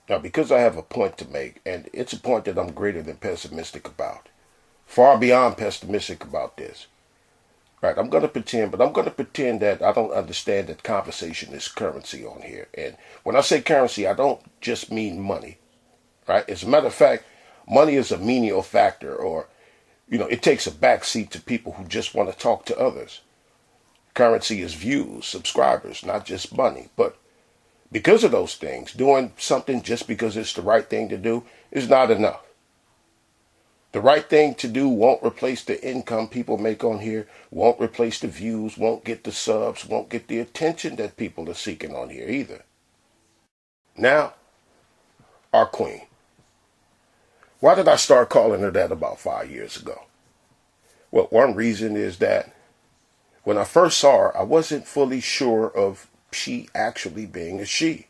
Now, because I have a point to make, and it's a point that I'm greater than pessimistic about, far beyond pessimistic about this. Right, I'm going to pretend, but I'm going to pretend that I don't understand that conversation is currency on here. And when I say currency, I don't just mean money. Right? As a matter of fact, money is a menial factor, or, it takes a backseat to people who just want to talk to others. Currency is views, subscribers, not just money. But because of those things, doing something just because it's the right thing to do is not enough. The right thing to do won't replace the income people make on here, won't replace the views, won't get the subs, won't get the attention that people are seeking on here either. Now, our queen. Why did I start calling her that about 5 years ago? Well, one reason is that when I first saw her, I wasn't fully sure of she actually being a she.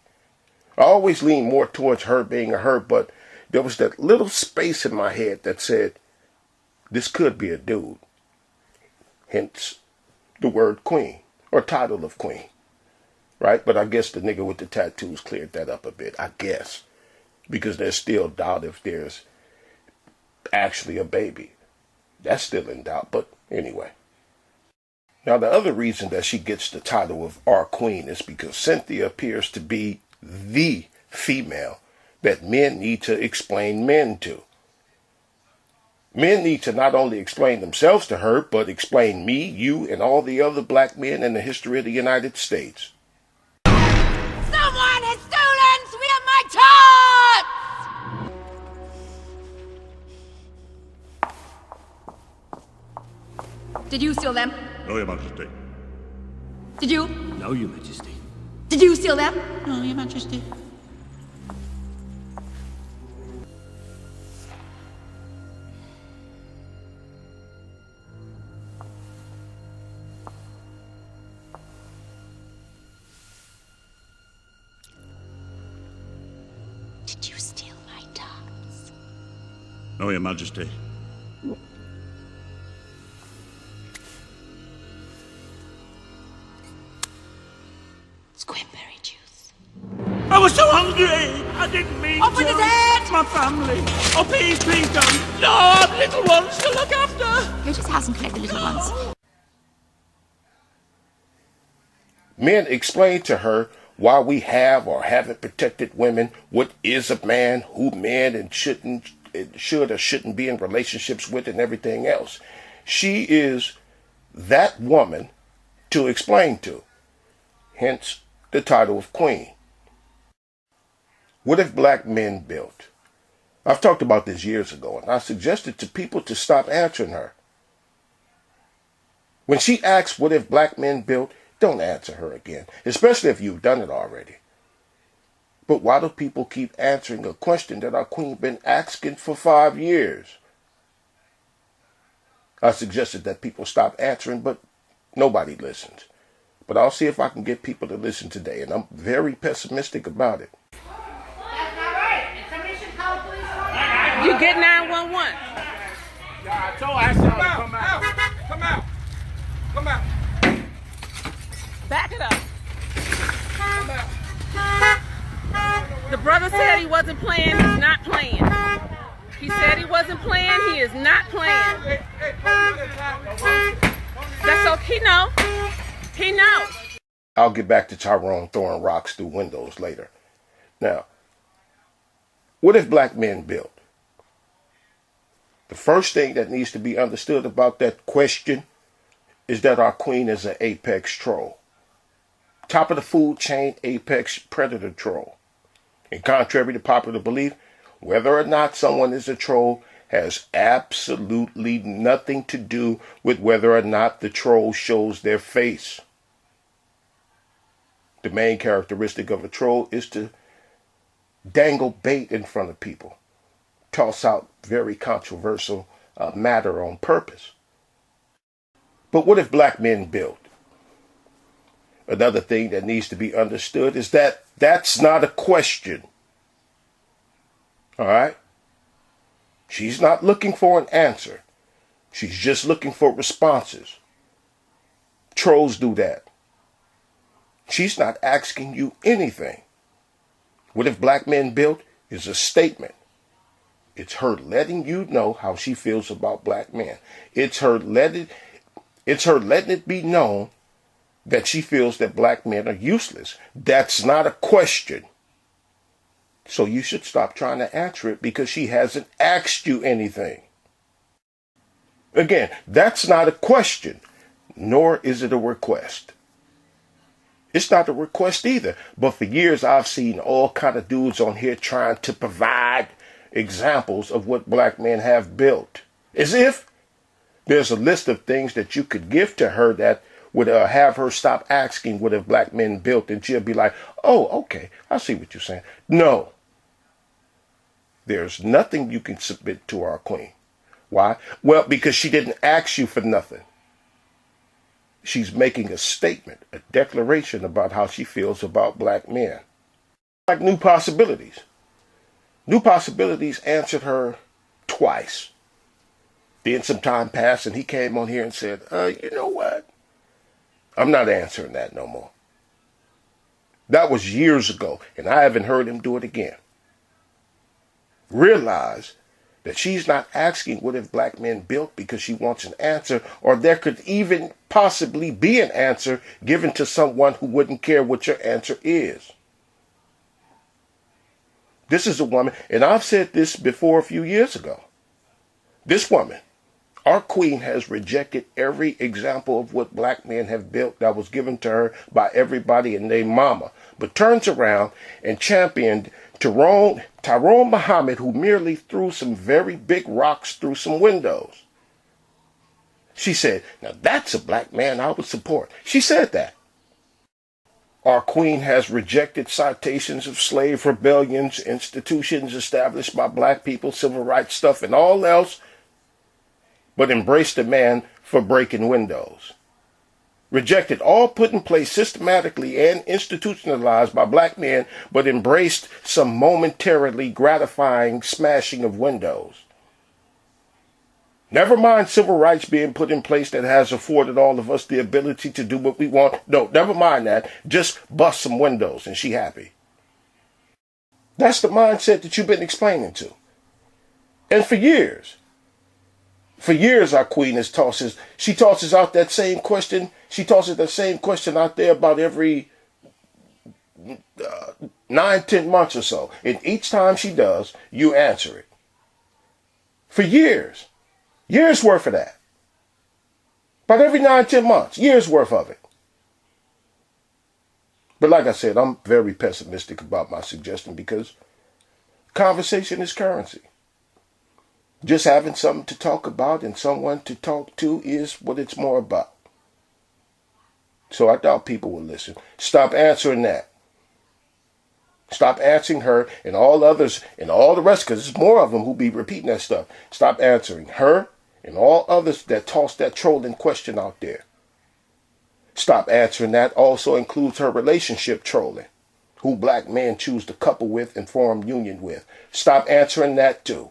I always leaned more towards her being a her, but there was that little space in my head that said, this could be a dude. Hence the word queen, or title of queen. Right? But I guess the nigga with the tattoos cleared that up a bit, I guess. Because there's still doubt if there's actually a baby. That's still in doubt, but anyway. Now, the other reason that she gets the title of our queen is because Cynthia appears to be the female that men need to explain men to. Men need to not only explain themselves to her, but explain me, you, and all the other black men in the history of the United States. Someone has stolen three of my tarts! Did you steal them? No, Your Majesty. Did you? No, Your Majesty. Did you steal them? No, Your Majesty. Did you steal my tarts? No, Your Majesty. Squimberry juice. I was so hungry! I didn't mean Open to. his head! It's my family. Oh, please, please don't. No, I have little ones to look after. Go to his house and collect the little ones. Men explain to her why we have or haven't protected women, what is a man, who men and should or shouldn't be in relationships with, and everything else. She is that woman to explain to. Hence the title of queen. What if black men built? I've talked about this years ago, and I suggested to people to stop answering her. When she asks what if black men built, don't answer her again, especially if you've done it already. But why do people keep answering a question that our queen been asking for 5 years? I suggested that people stop answering, but nobody listens. But I'll see if I can get people to listen today, and I'm very pessimistic about it. That's not right. And somebody should call the police. You get 911. I told her to come out. Come out. Come out. Back it up. Come out. The brother said he wasn't playing. He's not playing. He said he wasn't playing. He is not playing. That's okay. He know. He knows. I'll get back to Tyrone throwing rocks through windows later. Now, what if black men built? The first thing that needs to be understood about that question is that our queen is an apex troll. Top of the food chain, apex predator troll. And contrary to popular belief, whether or not someone is a troll has absolutely nothing to do with whether or not the troll shows their face. The main characteristic of a troll is to dangle bait in front of people, toss out very controversial matter on purpose. But what if black men built? Another thing that needs to be understood is that that's not a question. All right? She's not looking for an answer. She's just looking for responses. Trolls do that. She's not asking you anything. What If Black Men Built is a statement. It's her letting you know how she feels about black men. It's her letting it be known that she feels that black men are useless. That's not a question. So you should stop trying to answer it because she hasn't asked you anything. Again, that's not a question, nor is it a request. It's not a request either. But for years, I've seen all kind of dudes on here trying to provide examples of what black men have built. As if there's a list of things that you could give to her that would have her stop asking what have black men built, and she'll be like, oh, okay, I see what you're saying. No. There's nothing you can submit to our queen. Why? Well, because she didn't ask you for nothing. She's making a statement, a declaration about how she feels about black men. Like New Possibilities. New Possibilities answered her twice. Then some time passed and he came on here and said, you know what? I'm not answering that no more. That was years ago, and I haven't heard him do it again. Realize that she's not asking what have black men built because she wants an answer, or there could even possibly be an answer given to someone who wouldn't care what your answer is. This is a woman, and I've said this before a few years ago. This woman, our queen, has rejected every example of what black men have built that was given to her by everybody and their mama, but turns around and championed Tyrone Muhammad, who merely threw some very big rocks through some windows. She said, now that's a black man I would support. She said that. Our queen has rejected citations of slave rebellions, institutions established by black people, civil rights stuff, and all else, but embraced a man for breaking windows. Rejected all put in place systematically and institutionalized by black men, but embraced some momentarily gratifying smashing of windows. Never mind civil rights being put in place that has afforded all of us the ability to do what we want. No, never mind that. Just bust some windows and she happy. That's the mindset that you've been explaining to. And for years, our queen tosses out that same question. She tosses that same question out there about every 9-10 months or so. And each time she does, you answer it. For years. Years worth of that. About every 9-10 months. Years worth of it. But like I said, I'm very pessimistic about my suggestion because conversation is currency. Just having something to talk about and someone to talk to is what it's more about. So I doubt people will listen. Stop answering that. Stop answering her and all others and all the rest, because there's more of them who be repeating that stuff. Stop answering her and all others that toss that trolling question out there. Stop answering that. Also includes her relationship trolling. Who black men choose to couple with and form union with. Stop answering that too.